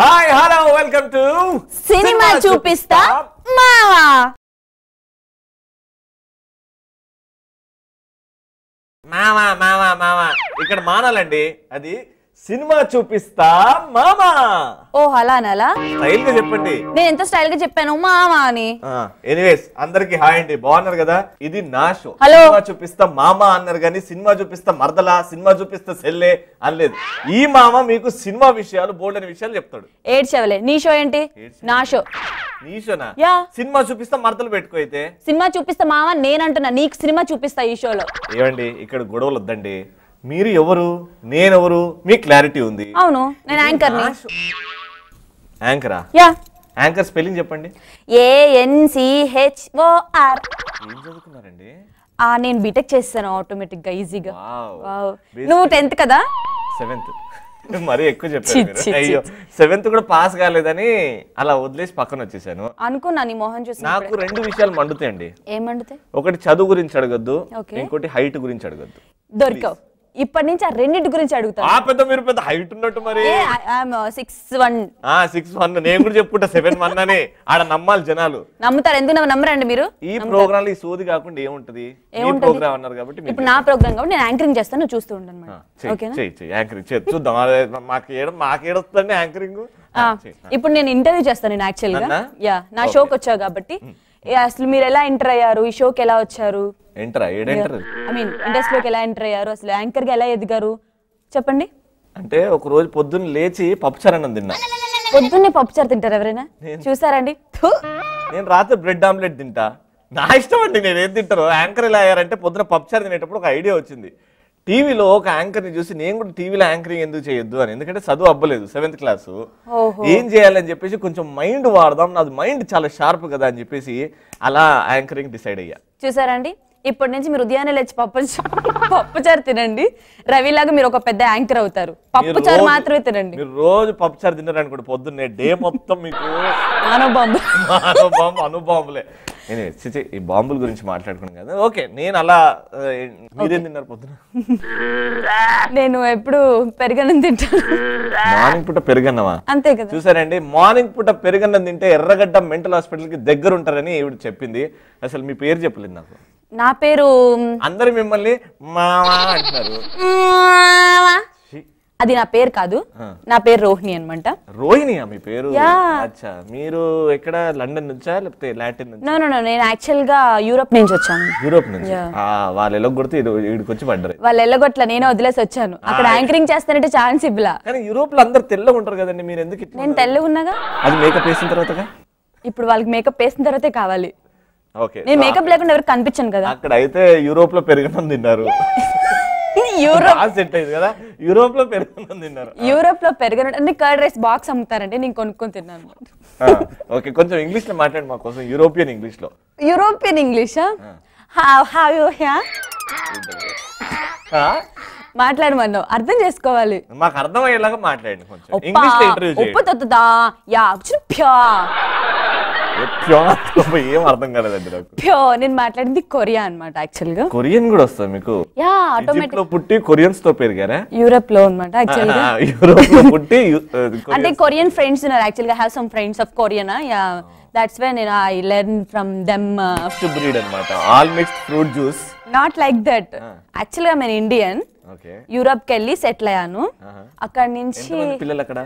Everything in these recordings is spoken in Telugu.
Hi hello welcome to cinema చూపిస్తా మావా. మామా మామా మామా ఇక్కడ మానాలండి, అది సినిమా చూపిస్తా మామా. ఓ అలానలా స్టైల్ గా చెప్పండి. నేను ఎంత స్టైల్ గా చెప్పాను మామా అని. ఎనీవేస్ అందరికి హాయ్ అండి, బాగున్నారు కదా? ఇది నా షో. హలో. సినిమా చూపిస్తా మామా అన్నారు కానీ సినిమా చూపిస్తా మరదలా, సినిమా చూపిస్తా సెల్లే అనలేదు. ఈ మామ మీకు సినిమా విషయాలు బోల్డ్ అనే విషయాలు చెప్తాడు. ఏడ్చవలే. నీ షో ఏంటి? నా షో. నీ షోనా? యా. సినిమా చూపిస్తా మరదలు పెట్టుకో. అయితే సినిమా చూపిస్తా మావా నేనంటున్నా, నీకు సినిమా చూపిస్తా ఈ షోలో. ఏమండి ఇక్కడ గొడవలు వద్దండి. మీరు ఎవరు, నేనెవరు, మీ క్లారిటీ ఉంది. అవును, నేను యాంకర్ ని. యాంకరా? యా. యాంకర్ స్పెల్లింగ్ చెప్పండి. ANCHOR. ఏం చదువుకున్నారండి? నేను బీటెక్ చేస్తాను ఆటోమేటిక్ గా, ఈజీగా. వావ్. నువ్వు 10th కదా? 7th. మరీ ఎక్కువ చెప్పారు. అయ్యో 7th కూడా పాస్ కాలేదని అలా వదిలేసి పక్కన వచ్చేసాను. అనుకున్నా నీ మోహన్ చూసి. నాకు 2 విషయాలు మండుతాయండి. ఏం మండుతాయి? ఒకటి చదువు గురించి అడగద్దు, ఓకే. ఇంకోటి హైట్ గురించి అడగద్దు. దొరికావు. ఇప్పటి నుంచి ఆ రెండింటి గురించి అడుగుతాను. మీరు పెద్ద హైట్ ఉన్నట్టు మరి. 6'1". 6'1". నేను కూడా చెప్పుకుంటా 7'1" అని. ఆడ నమ్మాలి జనాలు. నమ్ముతారు, ఎందుకు నమ్మరండి మీరు? ఈ ప్రోగ్రామ్ ఈ సోది కాకుండా ఏముంటది? ప్రోగ్రామ్ అన్నారు కాబట్టి ఇప్పుడు నా ప్రోగ్రామ్ కాబట్టి నేను యాంకరింగ్ చేస్తాను, నువ్వు చూస్తూ ఉండను. యాంకరింగ్ చూద్దాం. మాకేడొస్తుందండి యాంకరింగ్. ఇప్పుడు నేను ఇంటర్వ్యూ చేస్తాను నేను యాక్చువల్ గా. యా, నా షోకి వచ్చావు కాబట్టి అసలు మీరు ఎలా ఎంటర్ అయ్యారు, ఈ షోకి ఎలా వచ్చారు, ఐ మీన్ ఇండస్ట్రీలోకి ఎలా ఎంటర్ అయ్యారు, అసలు యాంకర్ గా ఎలా ఎదిగారు చెప్పండి. అంటే ఒక రోజు పొద్దున్న లేచి పప్పుచారు అన్నం తిన్నా. పొద్దున్నే పప్పుచారు తింటారు ఎవరైనా? చూసారండి. నేను రాత్రి బ్రెడ్ ఆమ్లెట్ తింటా. నా ఇష్టం అండి, నేను ఏం తింటారో. యాంకర్ ఎలా అయ్యారంటే పొద్దున పప్పుచారు తినేటప్పుడు ఒక ఐడియా వచ్చింది. టీవీలో ఒక యాంకర్ ని చూసి నేను కూడా టీవీలో యాంకరింగ్ ఎందుకు చేయొద్దు అని. ఎందుకంటే చదువు అవ్వలేదు, 7th క్లాస్. ఏం చేయాలని చెప్పేసి కొంచెం మైండ్ వాడదాం, నాది మైండ్ చాలా షార్ప్ కదా అని చెప్పేసి అలా యాంకరింగ్ డిసైడ్ అయ్యా. చూసారండి, ఇప్పటి నుంచి మీరు ఉదయాన్నే లేచి పప్పుచారు తినండి. రవిలాగా మీరు ఒక పెద్ద యాంకర్ అవుతారు. పప్పుచారు మాత్రమే తినండి. మీరు రోజు పప్పుచారు తిన్నారు అనుకోండి, పొద్దున్నే డే మొత్తం మీకు అనుబాంబులే. ఈ బాంబుల గురించి మాట్లాడుకున్నాం కదా. ఓకే, నేను అలా. మీరేం తిన్నారు పొద్దున? నేను ఎప్పుడు పెరుగన్నం తింటాను. మార్నింగ్ పూట పెరుగన్నమా? అంతే కదా. చూసారండి, మార్నింగ్ పూట పెరుగన్నం తింటే ఎర్రగడ్డ మెంటల్ హాస్పిటల్ కి దగ్గర ఉంటారని ఈవిడ చెప్పింది. అసలు మీ పేరు చెప్పలేదు నాకు. నా పేరు అందరు మిమ్మల్ని మావా అంటున్నారు. అది నా పేరు కాదు, నా పేరు రోహిణి అనమాట. రోహిణియా మీ పేరు? అచ్చా, మీరు ఎక్కడ లండన్ నుంచా లేకపోతే లాటిన్ నుంచి? నో, నేను యాక్చువల్ గా యూరోప్ నుంచి వచ్చాను. యూరోప్ నుంచి? వాళ్ళు ఎల్లగొడితే ఇక్కడికి వచ్చి పడ్డారు. వాళ్ళు ఎల్లగొట్ల, నేను వదిలేసి వచ్చాను. అక్కడ యాంకరింగ్ చేస్తానంటే ఛాన్స్ ఇవ్వలా. కానీ యూరోప్ లో అందరు తెల్లగా ఉంటారు కదండి, మీరు ఎందుకు? నేను తెల్లగా ఉన్నాగా. అది మేకప్ వేసిన తర్వాత? ఇప్పుడు వాళ్ళకి మేకప్ వేసిన తర్వాతే కావాలి. ఓకే, నేను మేకప్ లేకుండా ఎవరికి కనిపించాను కదా. అక్కడ అయితే యూరోప్ లో పెరుగన్నం తిన్నారు. సెట్ అయింది కదా. యూరోప్ లో పెరుగన్నం తిన్నారు. యూరోప్ లో పెరుగన్నం అంటే కర్డ్ రైస్ బాక్స్ అమ్ముతారంటే నేను కొనుక్కొని తిన్నాను. ఓకే, కొంచెం ఇంగ్లీష్ లో మాట్లాడి మా కోసం. యూరోపియన్ ఇంగ్లీష్ లో. యూరోపియన్ ఇంగ్లీష్ మాట్లాడమన్నావు, అర్థం చేసుకోవాలి. మాకు అర్థం అయ్యేలాగా మాట్లాడండి కొంచెం. ఇంగ్లీష్ లో ఇంటర్వ్యూ ఏం అర్థం కాలేదండి నాకు. నేను మాట్లాడింది కొరియా అన్నమాట. యాక్చువల్ గా కొరియన్ కూడా వస్తుంది మీకు? ఈజిప్ట్ లో పుట్టి కొరియన్స్ తో పెరిగారా? యూరోప్ లో అన్నమాట. యాక్చువల్ గా యూరోప్ లో పుట్టి అంటే కొరియన్ ఫ్రెండ్స్ ఉన్నారు. యాక్చువల్ గా have some friends of Korean. Yeah, that's why నేను I learn from them to breed అన్నమాట. All mixed fruit juice. Not like that. Actual గా నేను ఇండియన్. యూరోప్ కి వెళ్ళి సెటిల్ అయ్యాను. అక్కడ నుంచి పిల్లలు అక్కడ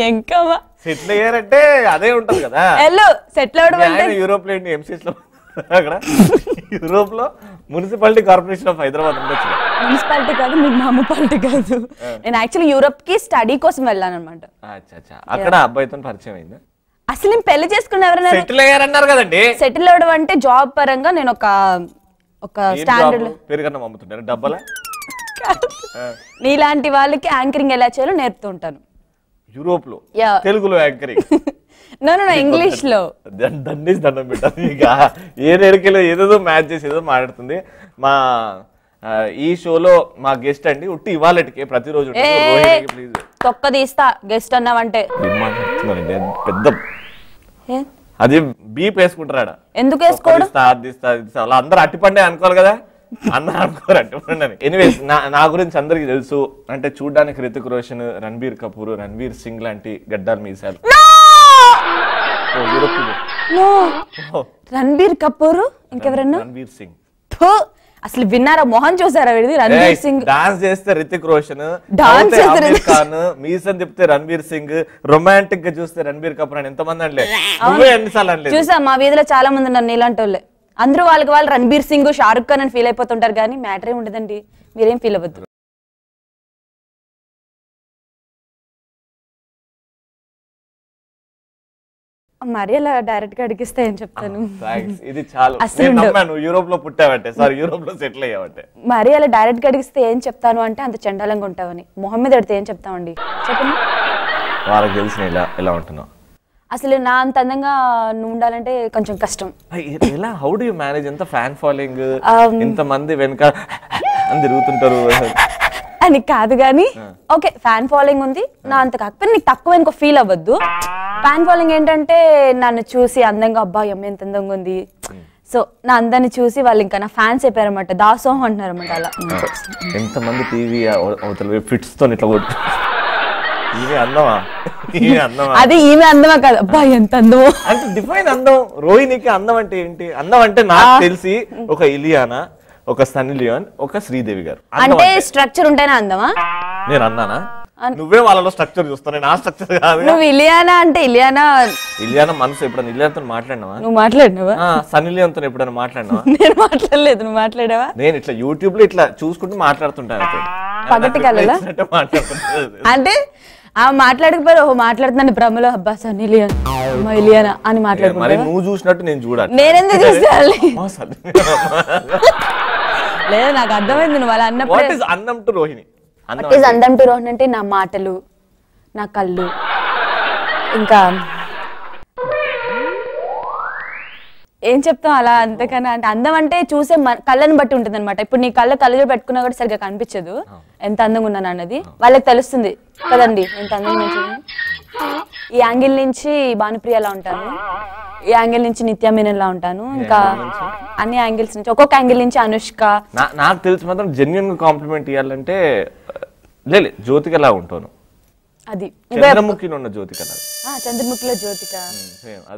ఎంకమా సెటిల్ అయ్యారంటే అదే ఉంటది కదా. సెటిల్ అవడం అంటే యూరోప్ లో ఎంసీఎస్ లో అక్కడ యూరోప్ లో మున్సిపాలిటీ కార్పొరేషన్ ఆఫ్ హైదరాబాద్ ఉండొచ్చు. మున్సిపాలిటీ కాదు, మీ మున్సిపాలిటీ కాదు. నేను యాక్చువల్లీ యూరోప్ కి స్టడీ కోసం వెళ్ళాను అనమాట. అక్కడ అబ్బాయితో పరిచయం అయిందా? అసలు నేను పెళ్లి చేసుకున్న ఎవరైనా సెటిల్ అయ్యారన్నారు కదండి. సెటిల్ అవడం అంటే జాబ్ పరంగా నేను ఒక స్టాండర్డ్ పెరుగన్నం అమ్ముతుంటాను డబ్బలా. నీలాంటి వాళ్ళకి యాంకరింగ్ ఎలా చేయాలో నేర్పుతూ ఉంటాను. యూరోప్ లో తెలుగులో యాంకరింగ్? నో, ఇంగ్లీష్ లో. దండం పెట్టాను. ఇక ఏదేరికలో ఏదేదో మ్యాచ్ చేసి ఏదో మాట్లాడుతుంది. మా ఈ షోలో మా గెస్ట్ అండి, ఉట్టి ఇవాళకి ప్రతిరోజు తొక్క తీస్తా గెస్ట్ అన్నావంటే. మాట్లాడుతున్నారండి పెద్ద, అది బీప్ వేసుకుంటారా? ఎందుకు వేసుకోవడం? అందరూ అట్టిపండే అనుకోవాలి కదా. అన్న అనుకోరంటే. ఎనీవేస్ నా గురించి అందరికి తెలుసు, అంటే చూడడానికి హృతిక్ రోషన్, రణబీర్ కపూర్, రణవీర్ సింగ్ లాంటి గడ్డాలు మీసాలు. రణబీర్ కపూర్ ఇంకెవరన్నా? రణవీర్ సింగ్. అసలు విన్నారా? మొహం చూసారా? రణబీర్ సింగ్ డాన్స్ చేస్తే రితిక్ రోషన్, ఆమీర్ ఖాన్, మీసన్ చెప్తే రణబీర్ సింగ్, రొమాంటిక్ గా చూస్తే రణబీర్ కపూర్ అని ఎంతమంది అనలే? ఎన్నిసార్లు అనలేదు? చూసా, మా వీధిలో చాలా మంది ఉన్నారు నీలాంటి వాళ్ళే. అందరూ వాళ్ళకి వాళ్ళు రణబీర్ సింగ్, షారుఖ్ ఖాన్ అని ఫీల్ అయిపోతుంటారు, కానీ మ్యాటర్ ఏం ఉండదండి, మీరేం ఫీల్ అవ్వద్దు. మరి అలా డైరెక్ట్ గా అడిగిస్తే ఏం చెప్తాను? ఇది చాలు. యూరోప్ లో పుట్టావంటే, సారీ యూరోప్ లో సెటిల్ అయ్యావంటే. మరి అలా డైరెక్ట్ గా అడిగిస్తే ఏం చెప్తాను అంటే అంత చండాలంగా ఉంటావని. మొహం మీద అడిగితే ఏం చెప్తామండి చెప్పండి? వాళ్ళకి తెలిసిన ఎలా ఉంటున్నావు? అసలు నా అంత అందంగా నువ్వు ఉండాలంటే కొంచెం కష్టం. ఎలా? How do you manage? ఎంత ఫ్యాన్ ఫాలోయింగ్, ఇంత మంది వెనక అని తిరుగుతుంటారు అని కాదు కానీ, ఓకే ఫ్యాన్ ఫాలోయింగ్ ఉంది, నా అంత కాకపోతే నీకు తక్కువ ఇంకో ఫీల్ అవ్వద్దు. ఫ్యాన్ ఫాలోయింగ్ ఏంటంటే నన్ను చూసి అందంగా, అబ్బాయి అమ్మ ఎంత అందంగా ఉంది, సో నా అందాన్ని చూసి వాళ్ళు ఇంకా నా ఫ్యాన్స్ అయిపోయారన్నమాట, దాసోహం అంటున్నారు అన్నమాట. అలా ఎంతమంది టీవీ అవతల ఫిట్స్ తో ఇట్లా కొట్టు, ఈమె అందమా? అది ఈమె అందమా కాదు, అబ్బాయి ఎంత అందమో అంటే డిఫైన్ అందం. రోహిణికి అందం అంటే ఏంటి? అందం అంటే నాకు తెలిసి ఒక ఇలియానా, ఒక సన్నీ లియోన్, ఒక శ్రీదేవి గారు. అంటే స్ట్రక్చర్ ఉంటేనే అందమా? నేను అన్నానా? నువ్వే వాళ్ళలో స్ట్రక్చర్ చూస్తాను, నా స్ట్రక్చర్ కాదు. నువ్వు ఇలియానా అంటే ఇలియానా మనసు ఎప్పుడైనా ఇలియానాతో మాట్లాడినావా? నువ్వు మాట్లాడినావా? సన్నీ లియోన్ తో ఎప్పుడైనా మాట్లాడినావా? నేను మాట్లాడలేదు, నువ్వు మాట్లాడావా? నేను ఇట్లా యూట్యూబ్ లో ఇట్లా చూసుకుంటూ మాట్లాడుతుంటాను. పగటి కలలా అంటే ఆ మాట్లాడకపోయారు, ఓహో మాట్లాడుతున్నాను భ్రమలో, అబ్బా సన్నీ లియోన్ ఇలియానా అని మాట్లాడుకుంటా. నువ్వు చూసినట్టు నేను చూడాలి. నేనెందుకు చూసాలి? లేదు, నాకు అర్థమైంది నువ్వు అలా అన్నప్పుడు. అందం టు రోహిణి అందం టు రోహిణి అంటే నా మాటలు, నా కళ్ళు, ఇంకా ఏం చెప్తాం అలా. అంతకన్నా అంటే అందం అంటే చూసే కళ్ళని బట్టి ఉంటుంది అనమాట. ఇప్పుడు నీ కళ్ళజోడు పెట్టుకున్నా కూడా సరిగ్గా కనిపించదు ఎంత అందంగా ఉన్నాను అన్నది, వాళ్ళకి తెలుస్తుంది కదండి ఎంత అందంగా ఉంటుంది. ఈ యాంగిల్ నుంచి భానుప్రియలా ఉంటాను, ఈ యాంగిల్ నుంచి నిత్యా మీనన్లా ఉంటాను, ఇంకా అన్ని యాంగిల్స్ నుంచి ఒక్కొక్క యాంగిల్ నుంచి అనుష్క. నాకు తెలిసి మాత్రం జెన్యున్ గా కాంప్లిమెంట్ ఇవ్వాలంటే లేదు జ్యోతికలా ఉంటాను. అది చంద్రముఖిలో ఉన్న జ్యోతిక, చంద్రముఖిలో జ్యోతిక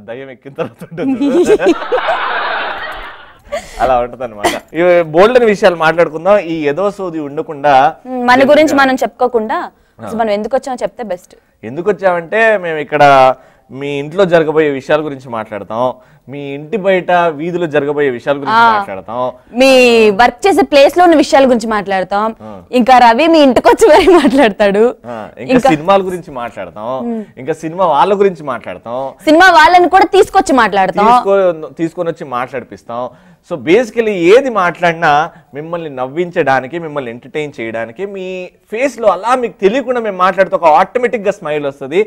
దయ్యం ఎక్కిన తర్వాత అలా ఉంటది అనమాట. బోల్డెన్ విషయాలు మాట్లాడుకుందాం. ఈ ఏదో సోది ఉండకుండా మన గురించి మనం చెప్పుకోకుండా మనం ఎందుకు వచ్చామో చెప్తే బెస్ట్. ఎందుకు వచ్చామంటే మేము ఇక్కడ మీ ఇంట్లో జరగబోయే విషయాల గురించి మాట్లాడతాం, మీ ఇంటి బయట వీధిలో జరగబోయే విషయాల గురించి మాట్లాడతాం, మీ వర్క్ చేసే ప్లేస్ లో ఉన్న విషయాల గురించి మాట్లాడతాం, ఇంకా రవి మీ ఇంటికి వచ్చి మరీ మాట్లాడతాడు, ఇంకా సినిమాల గురించి మాట్లాడతాం, ఇంకా సినిమా వాళ్ళ గురించి మాట్లాడతాం, సినిమా వాళ్ళని కూడా తీసుకొచ్చి మాట్లాడతాం, తీసుకొని వచ్చి మాట్లాడిపిస్తాం. సో బేసికలీ ఏది మాట్లాడినా మిమ్మల్ని నవ్వించడానికి, మిమ్మల్ని ఎంటర్టైన్ చేయడానికి, మీ ఫేస్ లో అలా మీకు తెలియకుండా మేము మాట్లాడితే ఒక ఆటోమేటిక్ గా స్మైల్ వస్తుంది.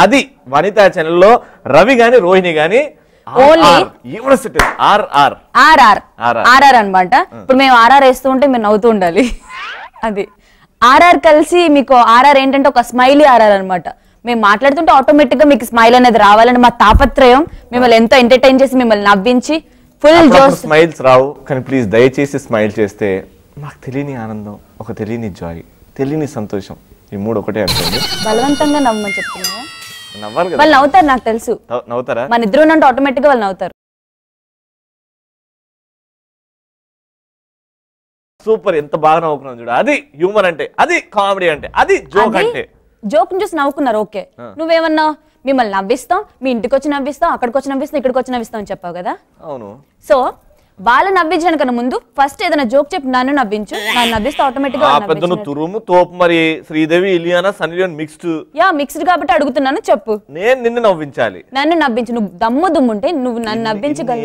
అది వనితా ఛానల్లో రవి గాని రోహిణి గాని ఆర్ఆర్ అనమాట. ఇప్పుడు మేము ఆర్ఆర్ వేస్తూ ఉంటే మీరు నవ్వుతూ ఉండాలి. అది ఆర్ఆర్ కలిసి మీకు ఆర్ఆర్ ఏంటంటే ఒక స్మైలీ ఆర్ఆర్ అనమాట. మేము మాట్లాడుతుంటే ఆటోమేటిక్ గా మీకు స్మైల్ అనేది రావాలని మా తాపత్రయం. మిమ్మల్ని ఎంతో ఎంటర్టైన్ చేసి మిమ్మల్ని నవ్వించి ఫుల్ జోస్. స్మైల్స్ రావు కానీ ప్లీజ్ దయచేసి స్మైల్ చేస్తే మాకు తెలియని ఆనందం, ఒక తెలియని జాయ్, తెలియని సంతోషం, ఈ మూడు ఒకటే అనుకోండి. బలవంతంగా నవ్వమని చెప్తున్నా. నవ్వాలి కదా, వాళ్ళు నవ్వుతారు, నాకు తెలుసు. నవ్వుతారా? మన ఇద్దరు అంటే ఆటోమేటిక్ గా వాళ్ళు నవ్వుతారు. సూపర్, ఎంత బాగా నవ్వుకున్నాను చూడ. అది హ్యూమర్ అంటే, అది కామెడీ అంటే, అది జోక్ అంటే. జోక్ చూసి నవ్వుకున్నారు, ఓకే. నువ్వేమన్నా మిమ్మల్ని నవ్విస్తాం, మీ ఇంటికి వచ్చి నవ్విస్తాం, అక్కడికి వచ్చి నవ్విస్తాం, ఇక్కడికి వచ్చి నవ్విస్తాం అని చెప్పావు కదా. అవును. సో వాళ్ళు నవ్వించడానికన్నా ముందు ఫస్ట్ ఏదైనా జోక్ చెప్పి నన్ను నవ్వించు, నన్ను నవ్విస్తే ఆటోమేటిక్ గా పెద్దను తురుము తోపు. మరి Sridevi Ileana Sunny Leone mixed. Yeah mixed కాబట్టి అడుగుతున్నాను, చెప్పు. నేను నిన్ను నవ్వించాలి. నన్ను నవ్వించు. నువ్వు దుమ్ముంటే నువ్వు నన్ను నవ్వించగలవు.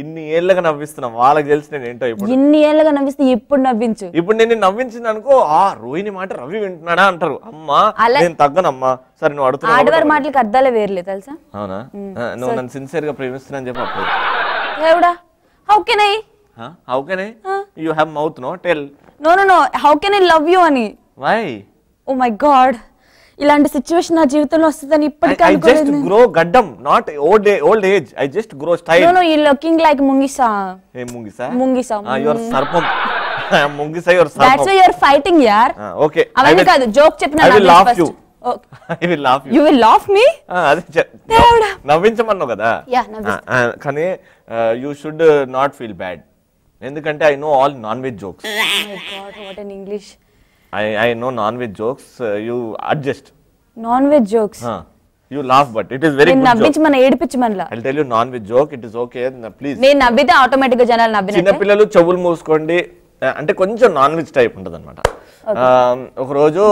ఇన్ని ఏళ్ళగా నవ్విస్తున్నా, వాళ్ళకి తెలిసి నేను ఏంటో ఇప్పుడు. ఇన్ని ఏళ్ళగా నవ్విస్తే ఇప్పుడు నవ్వించు. ఇప్పుడు నేను నవ్వించింది అనుకో, ఆ రోహిణి మాట రవి వింటున్నాడా అంటారు. అమ్మా నేను తగ్గనమ్మా. సరే నువ్వు అడుగుతున్నావు. ఆడవారి మాటలకి అర్థాలే వేర్లే తెలుసా. అవునా? నువ్వు నన్ను సిన్సియర్ గా ప్రేమిస్తున్నా చెప్పు. అప్పుడు దేవుడా, how can I? How can I? You have mouth, no? Tell. No. How can I love you ani? Why? Oh my God. ఇలాంటి సిచ్యువేషన్ నా జీవితంలో వస్తుందని ఇప్పటికీ I just grow gaddam, not old age. I just grow style. No, you looking like Mungisa. Hey, Mungisa? Mungisa. You're sarpam. Mungisa, you're sarpam. That's why you're fighting, yaar. Okay. అవన్నీ కాదు, joke చెప్పిన I will laugh you. I will laugh you. You will laugh me? అదే నవ్వించమన్నావు కదా. Yeah, నవ్విస్తా. కానీ you should not feel bad. ఎందుకంటే I know all non-veg jokes. Oh my God, what an English. I know non-veg jokes. You adjust. Non-veg jokes. You laugh, but it is very good joke. నవ్వించమని ఏడిపించమనిలా. I'll tell you non-veg joke. It is okay. Please. నేను నవ్వితే ఆటోమేటిక్ గా జనాలు నవ్వినట్టే. చిన్న పిల్లలు చెవులు మూసుకోండి. అంటే కొంచెం నాన్-వెజ్ టైప్ ఉంటుంది అనమాట. ఒకరోజు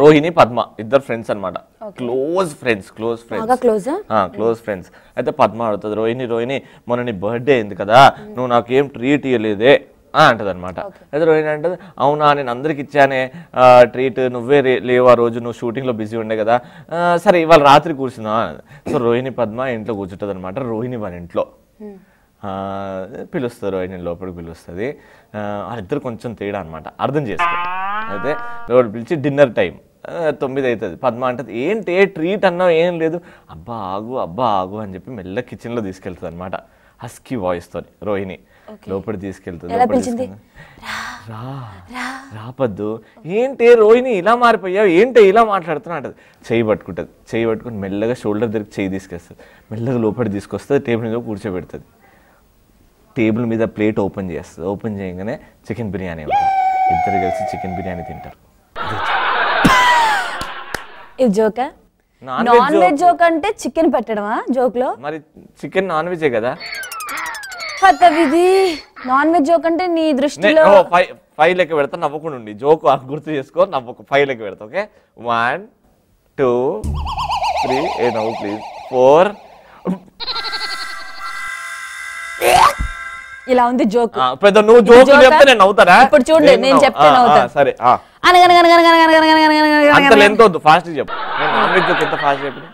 రోహిణి పద్మ ఇద్దరు ఫ్రెండ్స్ అనమాట. Close friends. అయితే పద్మ అడుగుతుంది, రోహిణి మొన్న నీ బర్త్డే అయింది కదా, నువ్వు నాకేం ట్రీట్ ఇవ్వలేదే అంటది అనమాట. అయితే రోహిణి అంటది, అవునా నేను అందరికి ఇచ్చానే ట్రీట్, నువ్వే లేవు ఆ రోజు, నువ్వు షూటింగ్లో బిజీ ఉండే కదా, సరే ఇవాళ రాత్రి కూర్చున్నా. సో రోహిణి పద్మ ఇంట్లో కూర్చుంటుంది అనమాట. రోహిణి మన ఇంట్లో పిలుస్తుంది, రోహిణి లోపలికి పిలుస్తుంది. వాళ్ళిద్దరు కొంచెం తేడా అనమాట, అర్థం చేసుకో. అయితే లోపల పిలిచి డిన్నర్ టైం 9 అవుతుంది. పద్మ అంటది, ఏంటి ట్రీట్ అన్నా ఏం లేదు. అబ్బా ఆగు అని చెప్పి మెల్ల కిచెన్లో తీసుకెళ్తుంది అనమాట. హస్కీ వాయిస్తో రోహిణి లోపలి తీసుకెళ్తుంది. రాపద్దు, ఏంటి రోహిణి ఇలా మారిపోయావు, ఏంటి ఇలా మాట్లాడుతున్నా అంటది. చెయ్యి పట్టుకుని మెల్లగా షోల్డర్ దగ్గరికి చెయ్యి తీసుకొస్తుంది. మెల్లగా లోపలి తీసుకొస్తుంది, టేబుల్ మీద కూర్చోబెడుతుంది. టేబుల్ మీద ప్లేట్ ఓపెన్ చేస్తుంది. ఓపెన్ చేయగానే చికెన్ బిర్యానీ ఉంటుంది. ఇద్దరు కలిసి చికెన్ బిర్యానీ తింటారు. జోకా? నాన్ వెజ్ జోక్ అంటే చికెన్ పెట్టడమా జోక్ లో? మరి చికెన్ నాన్ వెజే కదా. ఇది నాన్ వెజ్ జోక్ అంటే నీ దృష్టిలో 5 లెక్క పెడతా, నవ్వకుండా ఉండి జోక్ గుర్తు చేసుకో, నవ్వకు 5 లెక్క పెడతా. ఓకే, 1 2 3 నవ్వు ప్లీజ్, 4. ఇలా ఉంది జోక్. పెద్ద నువ్వు జోక్ చెప్తే నేను నవ్వుతారా? ఇప్పుడు చూడండి, నేను చెప్తే నవ్వుతా. సరే, అంత లెంత్ వద్దు, ఫాస్ట్ చెప్పు. నేను నాన్ వెజ్ జోక్ ఎంత ఫాస్ట్ చెప్పిన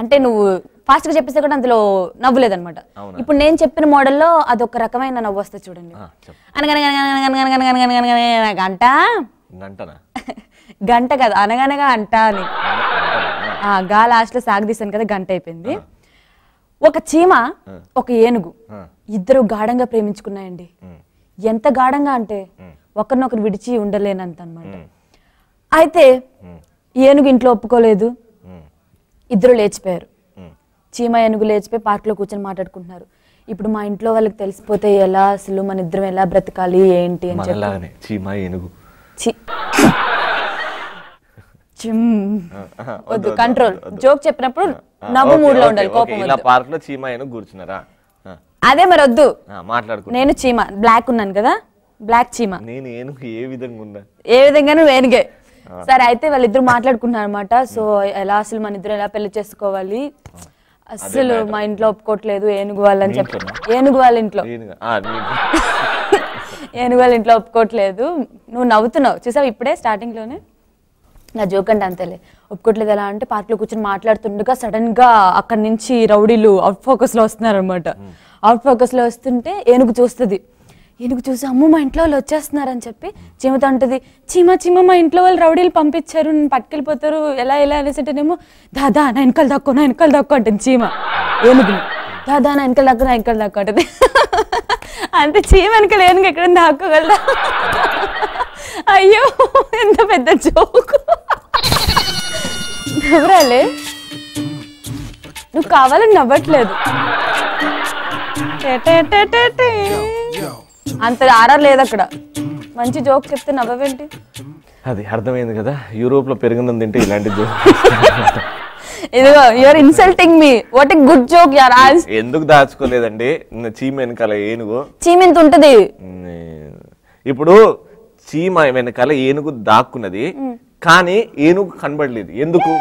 అంటే నువ్వు ఫాస్ట్ గా చెప్పేస్తే కూడా అందులో నవ్వులేదన్నమాట. ఇప్పుడు నేను చెప్పిన మోడల్లో అదొక రకమైన నవ్వు వస్తుంది చూడండి. గంట కదా, అనగనగా అంట అని గా లాస్ట్ లో సాగదీశాను కదా, గంట అయిపోయింది. ఒక చీమ ఒక ఏనుగు ఇద్దరు గాఢంగా ప్రేమించుకున్నాయండి. ఎంత గాఢంగా అంటే ఒకరినొకరు విడిచి ఉండలేనంత అన్నమాట. అయితే ఏనుగు ఇంట్లో ఒప్పుకోలేదు, ఇద్దరు లేచిపోయారు. చీమ ఏనుగు లేచిపోయి పార్క్ లో కూర్చొని మాట్లాడుకుంటున్నారు. ఇప్పుడు మా ఇంట్లో వాళ్ళకి తెలిసిపోతే ఎలా, అసలు మన ఇద్దరం ఎలా బ్రతకాలి ఏంటి అని చెప్పి వద్దు, కంట్రోల్. జోక్ చెప్పినప్పుడు నవ్వు మూడ్ లో ఉండాలి, కోపం వద్దు. పార్క్ లో చీమ ఏనుగు కూర్చున్నారా? అదే మరి వద్దు. మాట్లాడుకో. నేను చీమ, బ్లాక్ ఉన్నాను కదా, బ్లాక్ చీమ. నేను ఏనుగు ఏ విధంగా ఉన్నా? ఏ విధంగా నువ్వు ఏనుగే. సరే, అయితే వాళ్ళిద్దరు మాట్లాడుకున్నారు అనమాట. సో ఎలా, అసలు మన ఇద్దరు ఎలా పెళ్లి చేసుకోవాలి, అసలు మా ఇంట్లో ఒప్పుకోవట్లేదు ఏనుగు వాళ్ళని చెప్పి. ఏనుగు వాళ్ళ ఇంట్లో ఒప్పుకోవట్లేదు. నువ్వు నవ్వుతున్నావు చూసావు ఇప్పుడే స్టార్టింగ్ లోనే. నా జోక్ అంటే అంతేలే, ఒప్పుకోవట్లేదు. ఎలా అంటే పార్క్ లో కూర్చొని మాట్లాడుతుండగా సడన్ గా అక్కడి నుంచి రౌడీలు అవుట్ ఫోకస్ లో వస్తున్నారు అనమాట. అవుట్ ఫోకస్ లో వస్తుంటే ఏనుగు చూస్తుంది. ఏనుగు చూసి అమ్మో మా ఇంట్లో వాళ్ళు వచ్చేస్తున్నారని చెప్పి చీమతో అంటది, చీమ మా ఇంట్లో వాళ్ళు రౌడీలు పంపించారు, నేను పట్టుకెళ్ళిపోతారు, ఎలా అనేసేటేనేమో దాదా నా వెనకాల దక్కు అంటుంది చీమ ఏనుగుని. దాదా నా వెనకాల దక్కు అంటది. అంతే, చీమ వెనకాల ఏనుగు ఎక్కడ దాక్కోగలదా? అయ్యో ఎంత పెద్ద జోకు. ఎవరాలే నువ్వు కావాలని నవ్వట్లేదు. అంత ఆర్ఆర్ లేదు అక్కడ. మంచి జోక్ చెప్తే నవ్వేంటి? అది అర్థమైంది కదా, యూరోప్ లో పెరుగుందని తింటే ఇలాంటి జోక్. ఇదిగో you're insulting me. What a good joke యార్. ఎందుకు దాచుకోలేదండి? చీమ వెనకాల ఏనుగు, చీమ ఎంత ఉంటది. ఇప్పుడు చీమ వెనకాల ఏనుగు దాక్కున్నది, కానీ ఏనుగు కనబడలేదు. ఎందుకు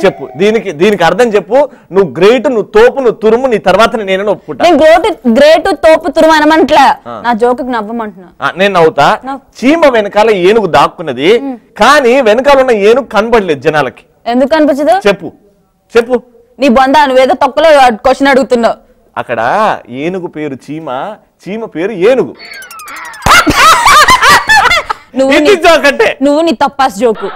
చెప్పు, దీనికి అర్థం చెప్పు. నువ్వు గ్రేట్, నువ్వు తోపు, నువ్వు తురుము, నీ తర్వాత నేను ఒప్పుకుంటా. గ్రేట్ తోపు తురుము అనమంటలే, నా జోక్ నవ్వమంటున్నా. నేను నవ్వుతా. చీమ వెనకాల ఏనుగు దాక్కున్నది, కానీ వెనకాల ఉన్న ఏనుగు కనబడలేదు జనాలకి. ఎందుకు కనిపించదు? చెప్పు. నీ బొందా, నువ్వేదో తొక్కలో క్వశ్చన్ అడుగుతున్నావు. అక్కడ ఏనుగు పేరు చీమ, చీమ పేరు ఏనుగు. నువ్వు నీ తప్పాస్ జోకు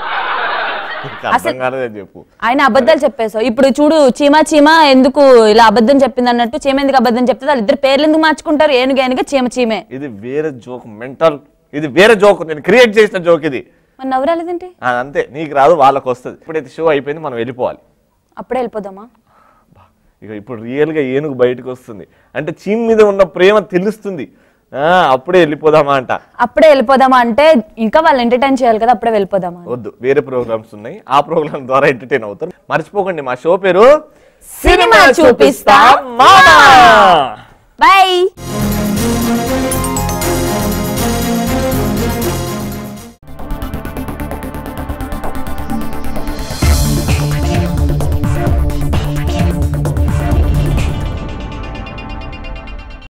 చెప్పు. ఆయన అబద్ధాలు చెప్పేసావు. ఇప్పుడు చూడు, చీమ ఎందుకు ఇలా అబద్ధం చెప్పింది అన్నట్టు, చీమ ఎందుకు అబద్ధం చెప్తే వాళ్ళిద్దరు పేర్లు ఎందుకు మార్చుకుంటారు? ఏనుగా చీమే. ఇది వేరే జోక్, మెంటల్. ఇది వేరే జోక్, నేను క్రియేట్ చేసిన జోక్ ఇది. మరి నవ్వురాలేదంటే అంతే, నీకు రాదు, వాళ్ళకి వస్తుంది. ఇప్పుడైతే షో అయిపోయింది, మనం వెళ్ళిపోవాలి. అప్పుడే వెళ్ళిపోదామా? ఇక ఇప్పుడు రియల్ గా ఏనుగు బయటకు వస్తుంది అంటే చీమ మీద ఉన్న ప్రేమ తెలుస్తుంది. అప్పుడే వెళ్ళిపోదామా అంట. అప్పుడే వెళ్ళిపోదామా అంటే ఇంకా వాళ్ళు ఎంటర్టైన్ చేయాలి కదా, అప్పుడే వెళ్ళిపోదామా? వద్దు, వేరే ప్రోగ్రామ్స్ ఉన్నాయి, ఆ ప్రోగ్రామ్ ద్వారా ఎంటర్టైన్ అవుతారు. మర్చిపోకండి, మా షో పేరు సినిమా చూపిస్తా. బై.